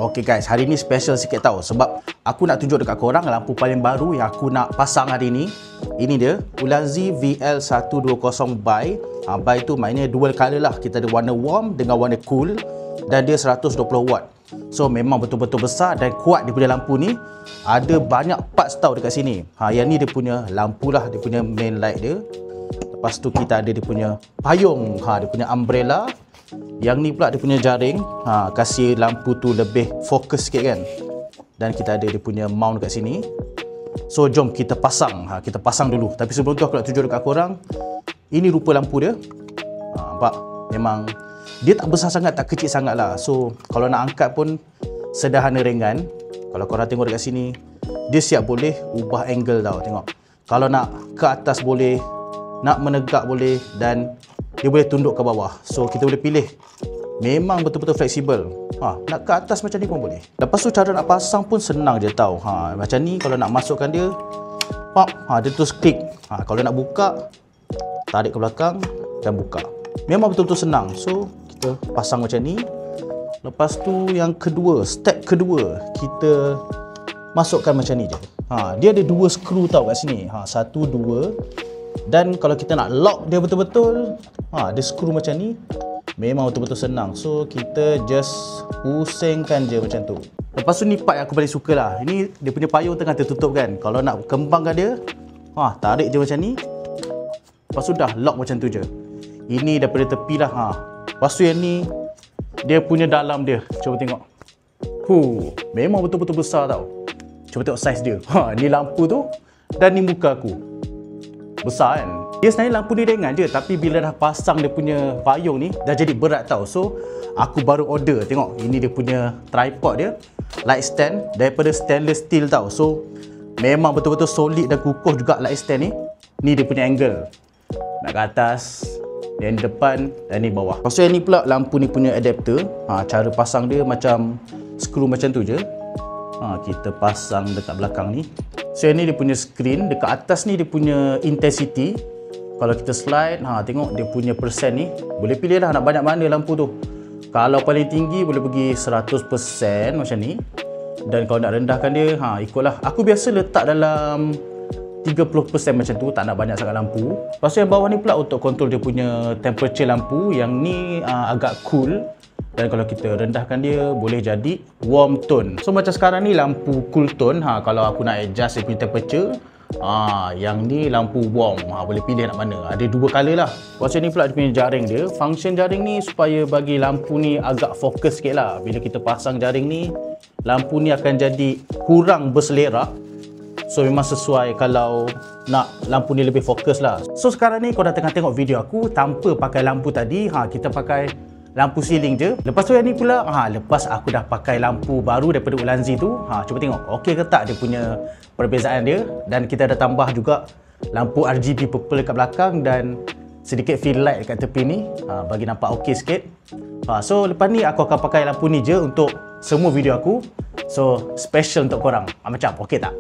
Okay guys, hari ni special sikit tau. Sebab aku nak tunjuk dekat korang lampu paling baru yang aku nak pasang hari ni. Ini dia, Ulanzi VL120 Bi. Bi tu maknanya dual color lah. Kita ada warna warm dengan warna cool. Dan dia 120 watt. So memang betul-betul besar dan kuat dia punya lampu ni. Ada banyak parts tau dekat sini. Yang ni dia punya lampu lah, dia punya main light dia. Lepas tu kita ada dia punya payung, dia punya umbrella. Yang ni pula dia punya jaring, kasih lampu tu lebih fokus sikit kan. Dan kita ada dia punya mount kat sini. So jom kita pasang, kita pasang dulu. Tapi sebelum tu aku nak tunjuk dekat korang, ini rupa lampu dia. Nampak? Memang dia tak besar sangat, tak kecil sangat lah. So kalau nak angkat pun sederhana ringan. Kalau korang tengok dekat sini, dia siap boleh ubah angle tau, tengok. Kalau nak ke atas boleh, nak menegak boleh, dan dia boleh tunduk ke bawah. So kita boleh pilih. Memang betul-betul fleksibel. Nak ke atas macam ni pun boleh. Lepas tu cara nak pasang pun senang je tau. Macam ni kalau nak masukkan dia, pop, dia terus klik. Kalau nak buka, tarik ke belakang dan buka. Memang betul-betul senang. So kita pasang macam ni. Lepas tu yang kedua, step kedua, kita masukkan macam ni je. Dia ada dua skru tau kat sini. Satu, dua. Dan kalau kita nak lock dia betul-betul, dia skru macam ni. Memang betul-betul senang. So kita just pusingkan je macam tu. Lepas tu ni part yang aku paling suka lah. Ini dia punya payung tengah tertutup kan. Kalau nak kembangkan dia, tarik je macam ni. Lepas tu dah lock macam tu je. Ini daripada tepi lah. Lepas tu yang ni, dia punya dalam dia. Cuba tengok. Memang betul-betul besar tau. Cuba tengok saiz dia. Ni lampu tu. Dan ni muka aku. Besar kan? Dia sebenarnya lampu ni ringan je, tapi bila dah pasang dia punya payung ni, dah jadi berat tau. So aku baru order. Tengok, ini dia punya tripod dia, light stand daripada stainless steel tau. So memang betul-betul solid dan kukuh juga light stand ni. Ni dia punya angle, nak ke atas, yang di depan dan ni bawah. Lepas tu yang ni pula lampu ni punya adapter. Cara pasang dia macam skru macam tu je. Kita pasang dekat belakang ni. So yang ni dia punya screen. Dekat atas ni dia punya intensity. Kalau kita slide, tengok dia punya persen ni. Boleh pilih lah nak banyak mana lampu tu. Kalau paling tinggi boleh pergi 100% macam ni. Dan kalau nak rendahkan dia, ikutlah. Aku biasa letak dalam 30% macam tu, tak nak banyak sangat lampu. Lepas tu yang bawah ni pula untuk kontrol dia punya temperature lampu. Yang ni agak cool. Dan kalau kita rendahkan dia, boleh jadi warm tone. So macam sekarang ni lampu cool tone. Kalau aku nak adjust dia punya temperature, yang ni lampu warm. Boleh pilih nak mana. Ada dua color lah. Macam ni pula dia punya jaring dia. Function jaring ni supaya bagi lampu ni agak fokus sikit lah. Bila kita pasang jaring ni, lampu ni akan jadi kurang berselerak. So memang sesuai kalau nak lampu ni lebih fokus lah. So sekarang ni kau dah tengah tengok video aku tanpa pakai lampu tadi. Kita pakai lampu ceiling je. Lepas tu yang ni pula, lepas aku dah pakai lampu baru daripada Ulanzi tu, cuba tengok okey ke tak dia punya perbezaan dia. Dan kita dah tambah juga lampu RGB purple dekat belakang dan sedikit fill light dekat tepi ni, bagi nampak okey sikit. So lepas ni aku akan pakai lampu ni je untuk semua video aku. So special untuk korang. Macam okey tak?